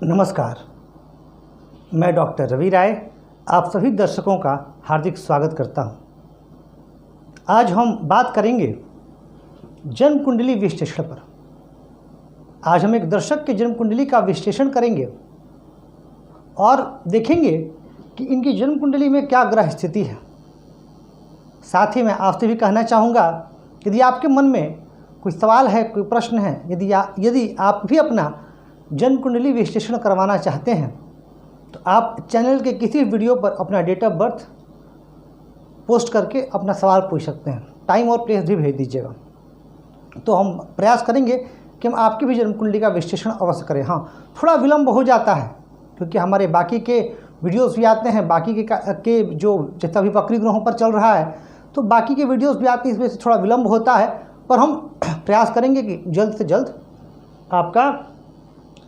नमस्कार, मैं डॉक्टर रवि राय आप सभी दर्शकों का हार्दिक स्वागत करता हूं। आज हम बात करेंगे जन्म कुंडली विश्लेषण पर। आज हम एक दर्शक के जन्म कुंडली का विश्लेषण करेंगे और देखेंगे कि इनकी जन्म कुंडली में क्या ग्रह स्थिति है। साथ ही मैं आपसे भी कहना चाहूँगा, यदि आपके मन में कोई सवाल है, कोई प्रश्न है, यदि आप भी अपना जन्म कुंडली विश्लेषण करवाना चाहते हैं तो आप चैनल के किसी वीडियो पर अपना डेट ऑफ बर्थ पोस्ट करके अपना सवाल पूछ सकते हैं। टाइम और प्लेस भी भेज दीजिएगा, तो हम प्रयास करेंगे कि हम आपकी भी जन्म कुंडली का विश्लेषण अवश्य करें। हाँ, थोड़ा विलम्ब हो जाता है क्योंकि हमारे बाकी के वीडियोस भी आते हैं, बाकी के जो जितना भी वक्री ग्रहों पर चल रहा है तो बाकी के वीडियोस भी आते हैं, इस वजह से थोड़ा विलम्ब होता है। पर हम प्रयास करेंगे कि जल्द से जल्द आपका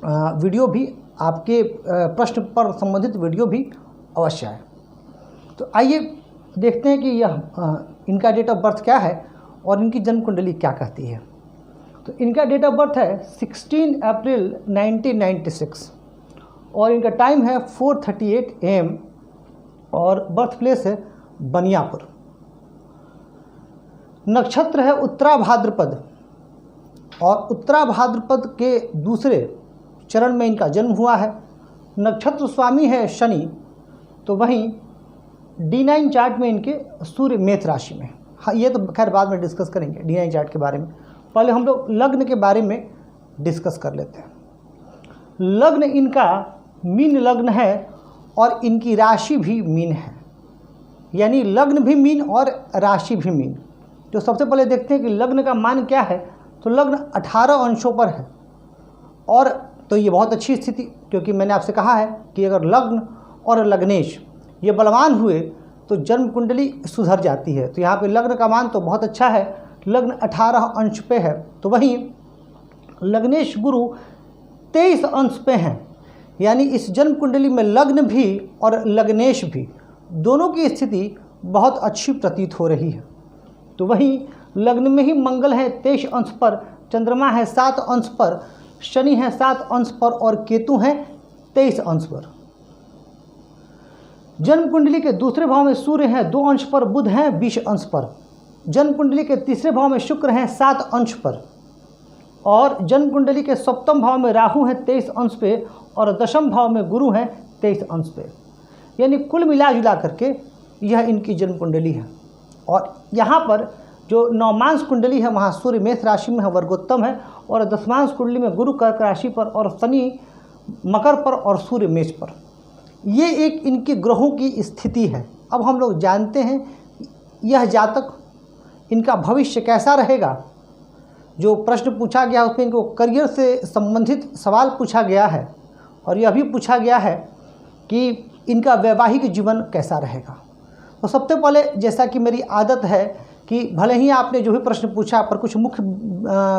वीडियो भी, आपके प्रश्न पर संबंधित वीडियो भी अवश्य आए। तो आइए देखते हैं कि यह इनका डेट ऑफ बर्थ क्या है और इनकी जन्म कुंडली क्या कहती है। तो इनका डेट ऑफ बर्थ है 16 अप्रैल 1996 और इनका टाइम है 4:38 AM और बर्थ प्लेस है बनियापुर। नक्षत्र है उत्तरा भाद्रपद और उत्तरा भाद्रपद के दूसरे चरण में इनका जन्म हुआ है। नक्षत्र स्वामी है शनि, तो वहीं D9 चार्ट में इनके सूर्य मेष राशि में। हाँ, ये तो खैर बाद में डिस्कस करेंगे D9 चार्ट के बारे में। पहले हम लोग लग्न के बारे में डिस्कस कर लेते हैं। लग्न इनका मीन लग्न है और इनकी राशि भी मीन है, यानी लग्न भी मीन और राशि भी मीन। तो सबसे पहले देखते हैं कि लग्न का मान क्या है। तो लग्न 18 अंशों पर है और तो ये बहुत अच्छी स्थिति, क्योंकि मैंने आपसे कहा है कि अगर लग्न और लग्नेश ये बलवान हुए तो जन्म कुंडली सुधर जाती है। तो यहाँ पे लग्न का मान तो बहुत अच्छा है, लग्न 18 अंश पे है। तो वहीं लग्नेश गुरु 23 अंश पे हैं, यानी इस जन्म कुंडली में लग्न भी और लग्नेश भी दोनों की स्थिति बहुत अच्छी प्रतीत हो रही है। तो वहीं लग्न में ही मंगल है 23 अंश पर, चंद्रमा है 7 अंश पर, शनि है 7 अंश पर और केतु हैं 23 अंश पर। जन्म कुंडली के दूसरे भाव में सूर्य हैं 2 अंश पर, बुध हैं 20 अंश पर। जन्म कुंडली के तीसरे भाव में शुक्र हैं 7 अंश पर और जन्म कुंडली के सप्तम भाव में राहु हैं 23 अंश पे और दशम भाव में गुरु हैं 23 अंश पे। यानी कुल मिला जुला करके यह इनकी जन्म कुंडली है। और यहाँ पर जो नवमांश कुंडली है वहाँ सूर्य मेष राशि में है, वर्गोत्तम है, और दशमांश कुंडली में गुरु कर्क राशि पर और शनि मकर पर और सूर्य मेष पर। ये एक इनकी ग्रहों की स्थिति है। अब हम लोग जानते हैं यह जातक, इनका भविष्य कैसा रहेगा। जो प्रश्न पूछा गया उसमें इनको करियर से संबंधित सवाल पूछा गया है और यह भी पूछा गया है कि इनका वैवाहिक जीवन कैसा रहेगा। तो सबसे पहले, जैसा कि मेरी आदत है कि भले ही आपने जो भी प्रश्न पूछा पर कुछ मुख्य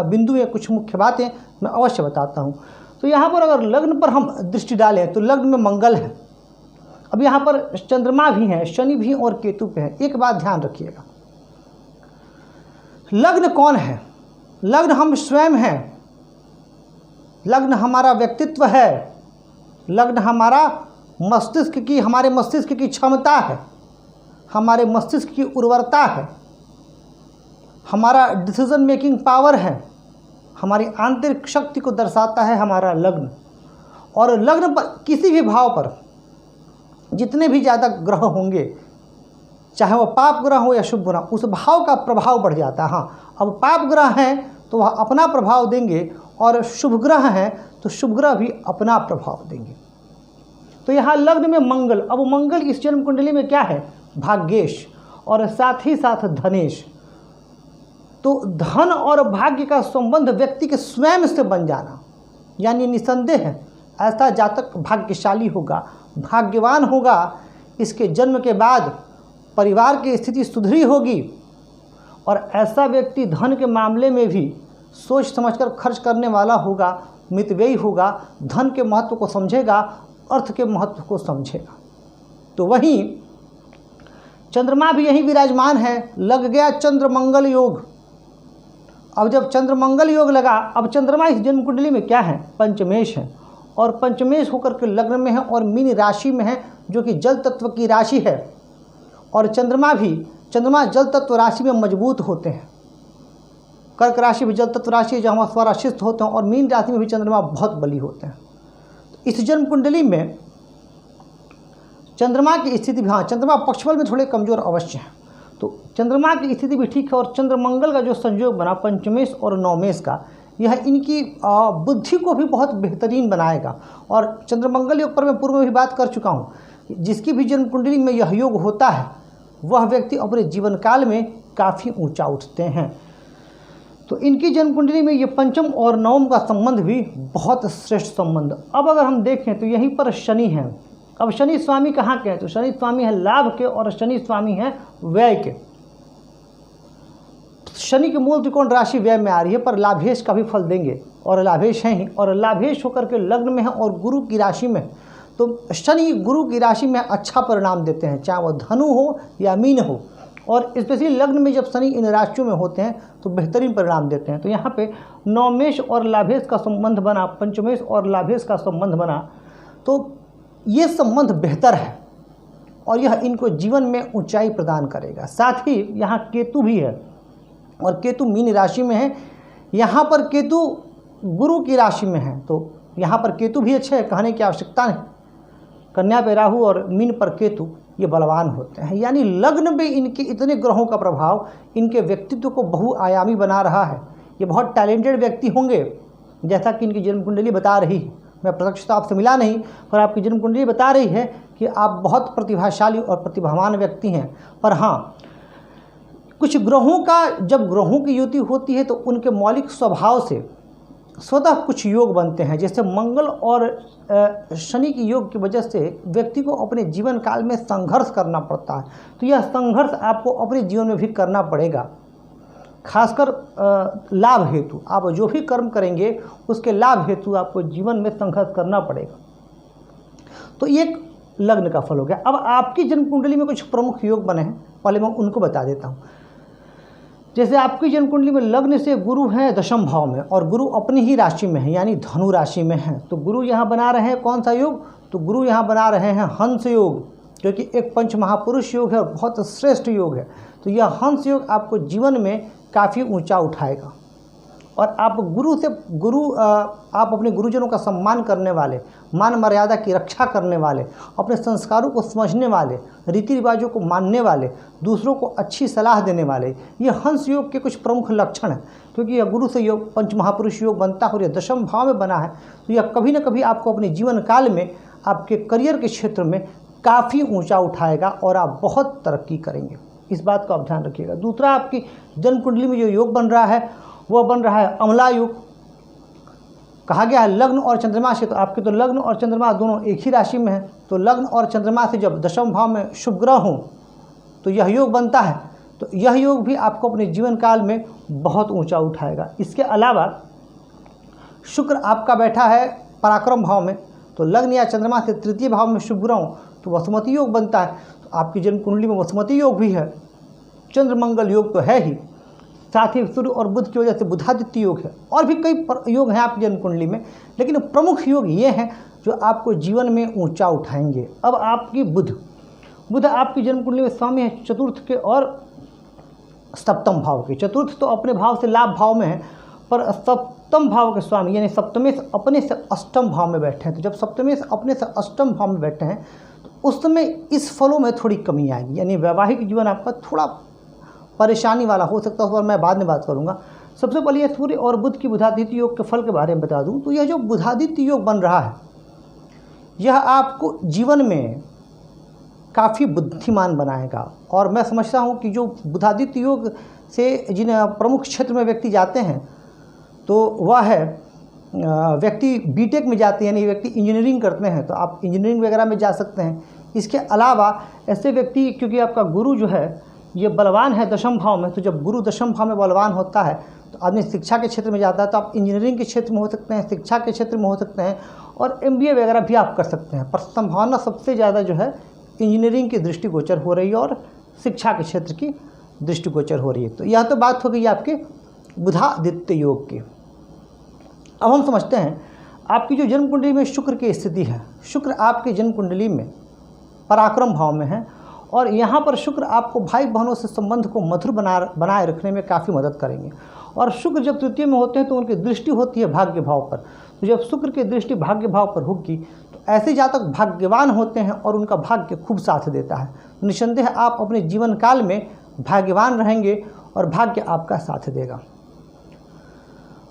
बिंदु या कुछ मुख्य बातें मैं अवश्य बताता हूँ। तो यहाँ पर अगर लग्न पर हम दृष्टि डालें तो लग्न में मंगल है। अब यहाँ पर चंद्रमा भी हैं, शनि भी और केतु पे हैं। एक बात ध्यान रखिएगा, लग्न कौन है? लग्न हम स्वयं हैं, लग्न हमारा व्यक्तित्व है, लग्न हमारा हमारे मस्तिष्क की क्षमता है, हमारे मस्तिष्क की उर्वरता है, हमारा डिसीजन मेकिंग पावर है, हमारी आंतरिक शक्ति को दर्शाता है हमारा लग्न। और लग्न पर किसी भी भाव पर जितने भी ज़्यादा ग्रह होंगे, चाहे वो पाप ग्रह हो या शुभ ग्रह, उस भाव का प्रभाव बढ़ जाता है। हाँ, अब पाप ग्रह हैं तो वह अपना प्रभाव देंगे और शुभ ग्रह हैं तो शुभ ग्रह भी अपना प्रभाव देंगे। तो यहाँ लग्न में मंगल, अब मंगल इस जन्म कुंडली में क्या है? भाग्येश और साथ ही साथ धनेश। तो धन और भाग्य का संबंध व्यक्ति के स्वयं से बन जाना, यानी निसंदेह है ऐसा जातक भाग्यशाली होगा, भाग्यवान होगा। इसके जन्म के बाद परिवार की स्थिति सुधरी होगी और ऐसा व्यक्ति धन के मामले में भी सोच समझकर खर्च करने वाला होगा, मितव्ययी होगा, धन के महत्व को समझेगा, अर्थ के महत्व को समझेगा। तो वहीं चंद्रमा भी यहीं विराजमान है, लग गया चंद्र मंगल योग। अब जब चंद्र मंगल योग लगा, अब चंद्रमा इस जन्म कुंडली में क्या है? पंचमेश है और पंचमेश होकर के लग्न में है और मीन राशि में है जो कि जल तत्व की राशि है, और चंद्रमा जल तत्व राशि में मजबूत होते हैं। कर्क राशि भी जल तत्व राशि है जहाँ स्वराशिस्थ होते हैं, और मीन राशि में भी चंद्रमा बहुत बली होते हैं। इस जन्म कुंडली में चंद्रमा की स्थिति भी, हाँ चंद्रमा पक्षबल में थोड़े कमज़ोर अवश्य हैं, तो चंद्रमा की स्थिति भी ठीक है। और चंद्रमंगल का जो संयोग बना पंचमेश और नवमेश का, यह इनकी बुद्धि को भी बहुत बेहतरीन बनाएगा। और चंद्रमंगल योग पर मैं पूर्व में भी बात कर चुका हूँ, जिसकी भी जन्म कुंडली में यह योग होता है वह व्यक्ति अपने जीवन काल में काफ़ी ऊंचा उठते हैं। तो इनकी जन्म कुंडली में ये पंचम और नवम का संबंध भी बहुत श्रेष्ठ संबंध। अब अगर हम देखें तो यहीं पर शनि है। अब शनि स्वामी कहाँ के हैं? तो शनि स्वामी है लाभ के और शनि स्वामी है व्यय के। शनि की मूल त्रिकोण राशि व्यय में आ रही है, पर लाभेश का भी फल देंगे, और लाभेश हैं ही, और लाभेश होकर के लग्न में है और गुरु की राशि में। तो शनि गुरु की राशि में अच्छा परिणाम देते हैं, चाहे वह धनु हो या मीन हो, और स्पेशली लग्न में जब शनि इन राशियों में होते हैं तो बेहतरीन परिणाम देते हैं। तो यहाँ पे नवमेश और लाभेश का संबंध बना, पंचमेश और लाभेश का संबंध बना, तो ये संबंध बेहतर है और यह इनको जीवन में ऊंचाई प्रदान करेगा। साथ ही यहाँ केतु भी है, और केतु मीन राशि में है, यहाँ पर केतु गुरु की राशि में है, तो यहाँ पर केतु भी अच्छे है, कहने की आवश्यकता नहीं। कन्या पे राहु और मीन पर केतु ये बलवान होते हैं, यानी लग्न में इनके इतने ग्रहों का प्रभाव इनके व्यक्तित्व को बहुआयामी बना रहा है। ये बहुत टैलेंटेड व्यक्ति होंगे, जैसा कि इनकी जन्म कुंडली बता रही है। मैं प्रत्यक्ष तो आपसे मिला नहीं, पर आपकी जन्म कुंडली बता रही है कि आप बहुत प्रतिभाशाली और प्रतिभावान व्यक्ति हैं। पर हाँ, कुछ ग्रहों का, जब ग्रहों की युति होती है तो उनके मौलिक स्वभाव से स्वतः कुछ योग बनते हैं। जैसे मंगल और शनि की योग की वजह से व्यक्ति को अपने जीवन काल में संघर्ष करना पड़ता है, तो यह संघर्ष आपको अपने जीवन में भी करना पड़ेगा। खासकर लाभ हेतु आप जो भी कर्म करेंगे उसके लाभ हेतु आपको जीवन में संघर्ष करना पड़ेगा। तो ये एक लग्न का फल हो गया। अब आपकी जन्म कुंडली में कुछ प्रमुख योग बने हैं, पहले मैं उनको बता देता हूँ। जैसे आपकी जन्म कुंडली में लग्न से गुरु हैं दशम भाव में, और गुरु अपनी ही राशि में है यानी धनु राशि में है, तो गुरु यहाँ बना रहे हैं कौन सा योग? तो गुरु यहाँ बना रहे हैं हंस योग, जो कि एक पंच महापुरुष योग है और बहुत श्रेष्ठ योग है। तो यह हंस योग आपको जीवन में काफ़ी ऊंचा उठाएगा, और आप आप अपने गुरुजनों का सम्मान करने वाले, मान मर्यादा की रक्षा करने वाले, अपने संस्कारों को समझने वाले, रीति रिवाजों को मानने वाले, दूसरों को अच्छी सलाह देने वाले, ये हंस योग के कुछ प्रमुख लक्षण हैं। क्योंकि यह गुरु से योग पंच महापुरुष योग बनता है और यह दशम भाव में बना है, तो यह कभी न कभी आपको अपने जीवन काल में आपके करियर के क्षेत्र में काफ़ी ऊँचा उठाएगा और आप बहुत तरक्की करेंगे। इस बात का आप ध्यान रखिएगा। दूसरा, आपकी जन्म कुंडली में जो योग बन रहा है वह बन रहा है अमला योग। कहा गया है लग्न और चंद्रमा से, तो आपके तो लग्न और चंद्रमा दोनों एक ही राशि में है, तो लग्न और चंद्रमा से जब दशम भाव में शुभ ग्रह हों तो यह योग बनता है। तो यह योग भी आपको अपने जीवन काल में बहुत ऊंचा उठाएगा। इसके अलावा शुक्र आपका बैठा है पराक्रम भाव में, तो लग्न या चंद्रमा से तृतीय भाव में शुभ ग्रह हो तो वसुमती योग बनता है। तो आपकी जन्म कुंडली में वसुमती योग भी है, चंद्र मंगल योग तो है ही, साथ ही सूर्य और बुध की वजह से बुधादित्य योग है, और भी कई योग हैं आपकी जन्म कुंडली में, लेकिन प्रमुख योग ये हैं जो आपको जीवन में ऊंचा उठाएंगे। अब आपकी बुध आपकी जन्म कुंडली में स्वामी है चतुर्थ के और सप्तम भाव के। चतुर्थ तो अपने भाव से लाभ भाव में है, पर सप्तम भाव के स्वामी यानी सप्तमेश अपने से अष्टम भाव में बैठे हैं। तो जब सप्तमेश अपने से अष्टम भाव में बैठे हैं तो उस समय इस फलों में थोड़ी कमी आएगी, यानी वैवाहिक जीवन आपका थोड़ा परेशानी वाला हो सकता है, उस पर मैं बाद में बात करूंगा। सबसे पहले ये सूर्य और बुध की बुधादित्य योग के फल के बारे में बता दूं, तो यह जो बुधादित्य योग बन रहा है यह आपको जीवन में काफ़ी बुद्धिमान बनाएगा। और मैं समझता हूं कि जो बुधादित्य योग से जिन प्रमुख क्षेत्र में व्यक्ति जाते हैं तो वह है व्यक्ति बीटेक में जाते हैं, यानी व्यक्ति इंजीनियरिंग करते हैं, तो आप इंजीनियरिंग वगैरह में जा सकते हैं। इसके अलावा ऐसे व्यक्ति, क्योंकि आपका गुरु जो है ये बलवान है दशम भाव में, तो जब गुरु दशम भाव में बलवान होता है तो आदमी शिक्षा के क्षेत्र में जाता है, तो आप इंजीनियरिंग के क्षेत्र में हो सकते हैं, शिक्षा के क्षेत्र में हो सकते हैं, और MBA वगैरह भी आप कर सकते हैं। पर संभावना सबसे ज़्यादा जो है इंजीनियरिंग की दृष्टिगोचर हो रही है और शिक्षा के क्षेत्र की दृष्टिगोचर हो रही है। तो यह तो बात हो गई आपके बुधादित्य योग की। अब हम समझते हैं आपकी जो जन्म कुंडली में शुक्र की स्थिति है, शुक्र आपके जन्म कुंडली में पराक्रम भाव में है और यहाँ पर शुक्र आपको भाई बहनों से संबंध को मधुर बनाए रखने में काफ़ी मदद करेंगे। और शुक्र जब तृतीय में होते हैं तो उनकी दृष्टि होती है भाग्य भाव पर। तो जब शुक्र की दृष्टि भाग्य भाव पर होगी तो ऐसे जातक भाग्यवान होते हैं और उनका भाग्य खूब साथ देता है। तो निस्संदेह आप अपने जीवन काल में भाग्यवान रहेंगे और भाग्य आपका साथ देगा।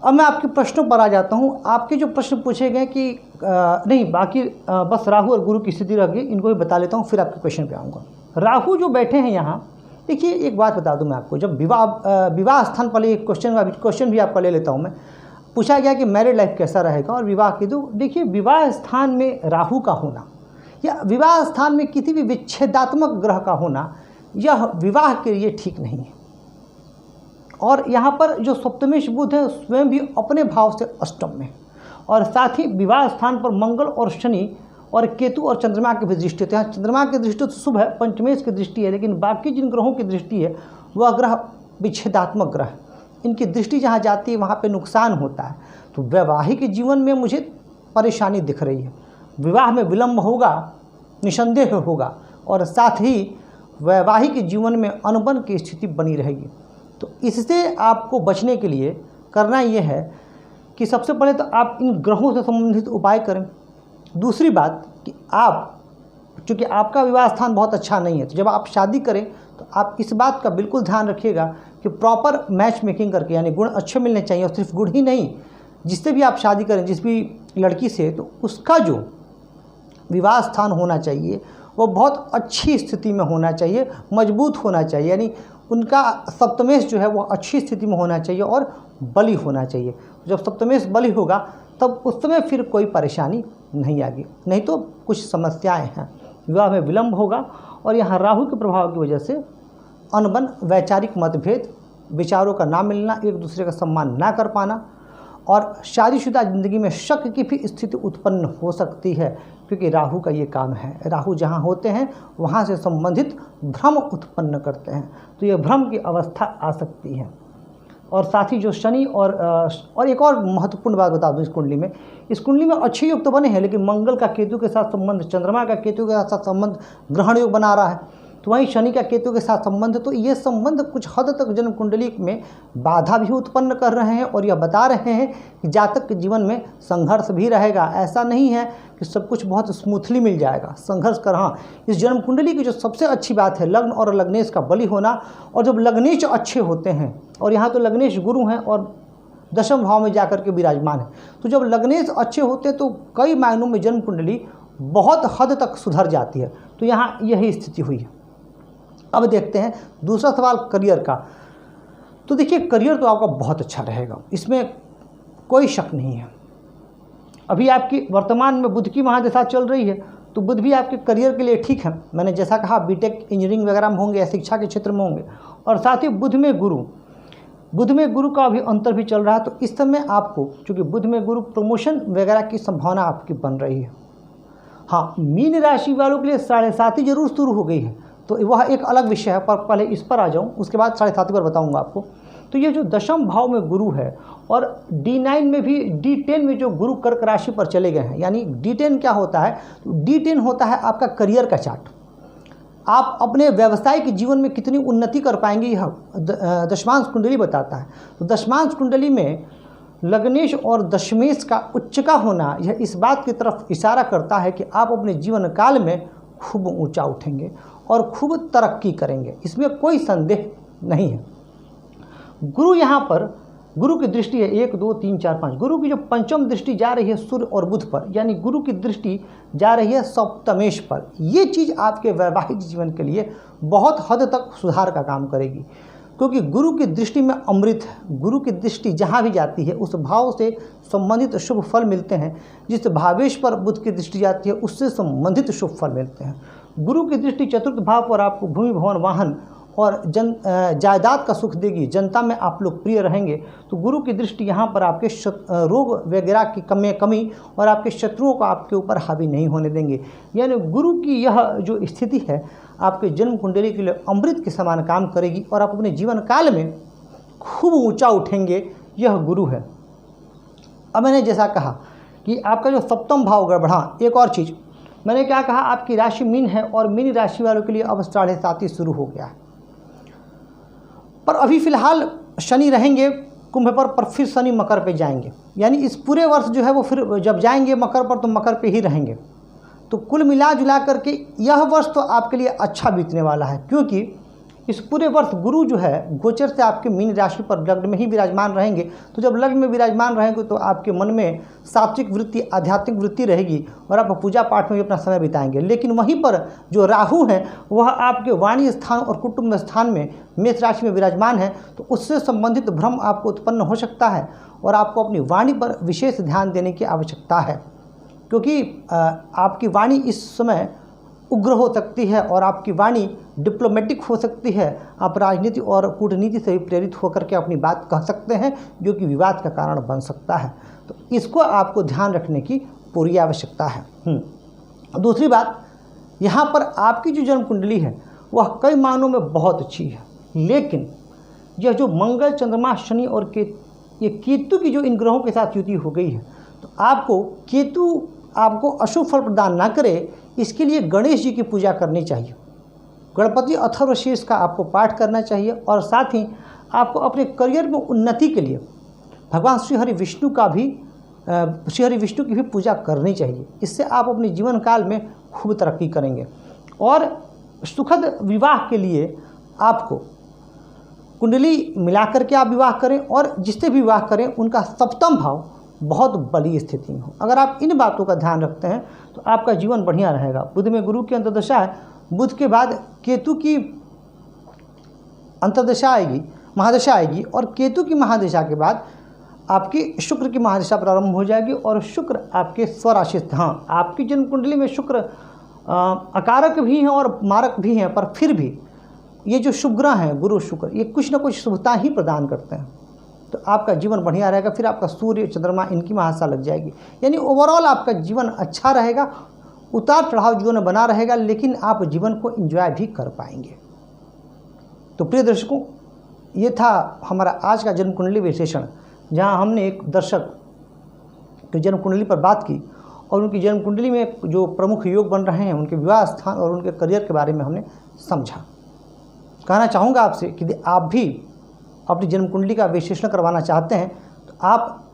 अब मैं आपके प्रश्नों पर आ जाता हूँ। आपके जो प्रश्न पूछे गए कि नहीं बाकी बस राहु और गुरु की स्थिति रह गई, इनको भी बता लेता हूँ, फिर आपके क्वेश्चन पे आऊँगा। राहु जो बैठे हैं यहाँ, देखिए एक बात बता दूं मैं आपको, जब विवाह स्थान पर एक क्वेश्चन भी आपका ले लेता हूं मैं। पूछा गया कि मैरिड लाइफ कैसा रहेगा और विवाह की, तो देखिए विवाह स्थान में राहु का होना या विवाह स्थान में किसी भी विच्छेदात्मक ग्रह का होना, यह विवाह के लिए ठीक नहीं है। और यहाँ पर जो सप्तमेश बुध है स्वयं भी अपने भाव से अष्टम में, और साथ ही विवाह स्थान पर मंगल और शनि और केतु और चंद्रमा की भी दृष्टि होती है। चंद्रमा की दृष्टि तो शुभ है, पंचमेश की दृष्टि है, लेकिन बाकी जिन ग्रहों की दृष्टि है वह ग्रह विच्छेदात्मक ग्रह, इनकी दृष्टि जहाँ जाती है वहाँ पे नुकसान होता है। तो वैवाहिक जीवन में मुझे परेशानी दिख रही है, विवाह में विलंब होगा, निसंदेह होगा, और साथ ही वैवाहिक जीवन में अनबन की स्थिति बनी रहेगी। तो इससे आपको बचने के लिए करना यह है कि सबसे पहले तो आप इन ग्रहों से संबंधित उपाय करें। दूसरी बात कि आप, चूँकि आपका विवाह स्थान बहुत अच्छा नहीं है, तो जब आप शादी करें तो आप इस बात का बिल्कुल ध्यान रखिएगा कि प्रॉपर मैच मेकिंग करके, यानी गुण अच्छे मिलने चाहिए, और सिर्फ गुण ही नहीं, जिससे भी आप शादी करें जिस भी लड़की से, तो उसका जो विवाह स्थान होना चाहिए वो बहुत अच्छी स्थिति में होना चाहिए, मजबूत होना चाहिए, यानी उनका सप्तमेश जो है वो अच्छी स्थिति में होना चाहिए और बली होना चाहिए। जब सप्तमेश बली होगा तब उस समय फिर कोई परेशानी नहीं आएगी, नहीं तो कुछ समस्याएं हैं, विवाह में विलंब होगा। और यहाँ राहु के प्रभाव की वजह से अनबन, वैचारिक मतभेद, विचारों का ना मिलना, एक दूसरे का सम्मान ना कर पाना, और शादीशुदा ज़िंदगी में शक की भी स्थिति उत्पन्न हो सकती है, क्योंकि राहु का ये काम है। राहु जहाँ होते हैं वहाँ से संबंधित भ्रम उत्पन्न करते हैं, तो ये भ्रम की अवस्था आ सकती है। और साथ ही जो शनि और एक और महत्वपूर्ण बात बता दूं, इस कुंडली में अच्छे योग तो बने हैं, लेकिन मंगल का केतु के साथ संबंध, चंद्रमा का केतु के साथ संबंध ग्रहण योग बना रहा है, तो वहीं शनि का केतु के साथ संबंध, तो ये संबंध कुछ हद तक जन्म कुंडली में बाधा भी उत्पन्न कर रहे हैं। और यह बता रहे हैं कि जातक के जीवन में संघर्ष भी रहेगा। ऐसा नहीं है कि सब कुछ बहुत स्मूथली मिल जाएगा, संघर्ष कर। हाँ, इस जन्म कुंडली की जो सबसे अच्छी बात है लग्न और लग्नेश का बली होना, और जब लग्नेश अच्छे होते हैं, और यहाँ तो लग्नेश गुरु हैं और दशम भाव में जाकर के विराजमान है, तो जब लग्नेश अच्छे होते हैं तो कई मायनों में जन्म कुंडली बहुत हद तक सुधर जाती है। तो यहाँ यही स्थिति हुई है। अब देखते हैं दूसरा सवाल करियर का। तो देखिए करियर तो आपका बहुत अच्छा रहेगा, इसमें कोई शक नहीं है। अभी आपकी वर्तमान में बुध की महादशा चल रही है, तो बुध भी आपके करियर के लिए ठीक है। मैंने जैसा कहा बीटेक इंजीनियरिंग वगैरह में होंगे या शिक्षा के क्षेत्र में होंगे, और साथ ही बुध में गुरु का भी अंतर भी चल रहा है। तो इस समय आपको, चूँकि बुध में गुरु, प्रमोशन वगैरह की संभावना आपकी बन रही है। हाँ, मीन राशि वालों के लिए 7.5 जरूर शुरू हो गई है, तो वह एक अलग विषय है, पर पहले इस पर आ जाऊं, उसके बाद 7.5 पर बताऊंगा आपको। तो ये जो दशम भाव में गुरु है और D9 में भी D10 में जो गुरु कर्क राशि पर चले गए हैं, यानी D10 क्या होता है, तो D10 होता है आपका करियर का चार्ट। आप अपने व्यावसायिक जीवन में कितनी उन्नति कर पाएंगे यह दशमांश कुंडली बताता है। तो दशमांश कुंडली में लग्नेश और दशमेश का उच्च का होना यह इस बात की तरफ इशारा करता है कि आप अपने जीवन काल में खूब ऊंचा उठेंगे और खूब तरक्की करेंगे, इसमें कोई संदेह नहीं है। गुरु यहाँ पर, गुरु की दृष्टि है 1 2 3 4 5, गुरु की जो पंचम दृष्टि जा रही है सूर्य और बुध पर, यानी गुरु की दृष्टि जा रही है सप्तमेश पर। ये चीज़ आपके वैवाहिक जीवन के लिए बहुत हद तक सुधार का काम करेगी, क्योंकि गुरु की दृष्टि में अमृत है। गुरु की दृष्टि जहाँ भी जाती है उस भाव से संबंधित शुभ फल मिलते हैं, जिस भावेश पर बुध की दृष्टि जाती है उससे संबंधित शुभ फल मिलते हैं। गुरु की दृष्टि चतुर्थ भाव पर आपको भूमि, भवन, वाहन और जायदाद का सुख देगी, जनता में आप लोग प्रिय रहेंगे। तो गुरु की दृष्टि यहाँ पर आपके रोग वगैरह की कमी और आपके शत्रुओं को आपके ऊपर हावी नहीं होने देंगे। यानी गुरु की यह जो स्थिति है आपके जन्म कुंडली के लिए अमृत के समान काम करेगी और आप अपने जीवन काल में खूब ऊंचा उठेंगे, यह गुरु है। अब मैंने जैसा कहा कि आपका जो सप्तम भाव गड़बड़ा। एक और चीज़ मैंने क्या कहा, आपकी राशि मीन है और मीन राशि वालों के लिए अब 7.5 शुरू हो गया है। पर अभी फ़िलहाल शनि रहेंगे कुंभ पर फिर शनि मकर पे जाएंगे, यानी इस पूरे वर्ष जो है वो फिर जब जाएंगे मकर पर तो मकर पे ही रहेंगे। तो कुल मिला जुला करके यह वर्ष तो आपके लिए अच्छा बीतने वाला है, क्योंकि इस पूरे वर्ष गुरु जो है गोचर से आपके मीन राशि पर लग्न में ही विराजमान रहेंगे। तो जब लग्न में विराजमान रहेंगे तो आपके मन में सात्विक वृत्ति, आध्यात्मिक वृत्ति रहेगी और आप पूजा पाठ में भी अपना समय बिताएंगे। लेकिन वहीं पर जो राहु हैं वह आपके वाणी स्थान और कुटुंब स्थान में मेष राशि में विराजमान है, तो उससे संबंधित भ्रम आपको उत्पन्न हो सकता है और आपको अपनी वाणी पर विशेष ध्यान देने की आवश्यकता है, क्योंकि आपकी वाणी इस समय उग्र हो सकती है और आपकी वाणी डिप्लोमेटिक हो सकती है। आप राजनीति और कूटनीति से भी प्रेरित होकर के अपनी बात कह सकते हैं, जो कि विवाद का कारण बन सकता है। तो इसको आपको ध्यान रखने की पूरी आवश्यकता है। दूसरी बात, यहाँ पर आपकी जो जन्म कुंडली है वह कई मायनों में बहुत अच्छी है, लेकिन यह जो मंगल, चंद्रमा, शनि और ये केतु की जो इन ग्रहों के साथ युति हो गई है, तो आपको केतु आपको अशुभ फल प्रदान ना करे, इसके लिए गणेश जी की पूजा करनी चाहिए। गणपति अथर्वशीर्ष का आपको पाठ करना चाहिए और साथ ही आपको अपने करियर में उन्नति के लिए भगवान श्री हरि विष्णु की भी पूजा करनी चाहिए। इससे आप अपने जीवन काल में खूब तरक्की करेंगे। और सुखद विवाह के लिए आपको कुंडली मिलाकर के आप विवाह करें और जिससे भी विवाह करें उनका सप्तम भाव बहुत बड़ी स्थिति में हो। अगर आप इन बातों का ध्यान रखते हैं तो आपका जीवन बढ़िया रहेगा। बुध में गुरु की अंतर्दशा है, बुध के बाद केतु की अंतर्दशा आएगी, महादशा आएगी, और केतु की महादशा के बाद आपकी शुक्र की महादशा प्रारंभ हो जाएगी और शुक्र आपके स्वराशि। हाँ, आपकी जन्म कुंडली में शुक्र अकारक भी हैं और मारक भी हैं, पर फिर भी ये जो शुभ ग्रह हैं गुरु शुक्र, ये कुछ ना कुछ शुभता ही प्रदान करते हैं। तो आपका जीवन बढ़िया रहेगा। फिर आपका सूर्य, चंद्रमा, इनकी महादशा लग जाएगी, यानी ओवरऑल आपका जीवन अच्छा रहेगा। उतार चढ़ाव जीवन में बना रहेगा, लेकिन आप जीवन को एंजॉय भी कर पाएंगे। तो प्रिय दर्शकों, ये था हमारा आज का जन्म कुंडली विश्लेषण, जहां हमने एक दर्शक की जन्म कुंडली पर बात की और उनकी जन्म कुंडली में जो प्रमुख योग बन रहे हैं, उनके विवाह स्थान और उनके करियर के बारे में हमने समझा। कहना चाहूँगा आपसे कि यदि आप भी अपनी जन्म कुंडली का विश्लेषण करवाना चाहते हैं तो आप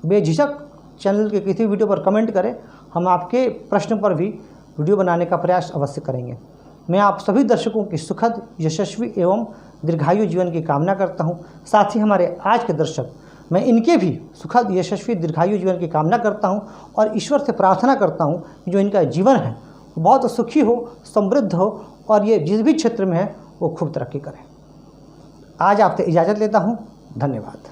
बेझिझक चैनल के किसी वीडियो पर कमेंट करें, हम आपके प्रश्न पर भी वीडियो बनाने का प्रयास अवश्य करेंगे। मैं आप सभी दर्शकों की सुखद, यशस्वी एवं दीर्घायु जीवन की कामना करता हूं। साथ ही हमारे आज के दर्शक, मैं इनके भी सुखद, यशस्वी, दीर्घायु जीवन की कामना करता हूं और ईश्वर से प्रार्थना करता हूं कि जो इनका जीवन है बहुत सुखी हो, समृद्ध हो और ये जिस भी क्षेत्र में है वो खूब तरक्की करें। आज आपसे इजाज़त लेता हूँ। धन्यवाद।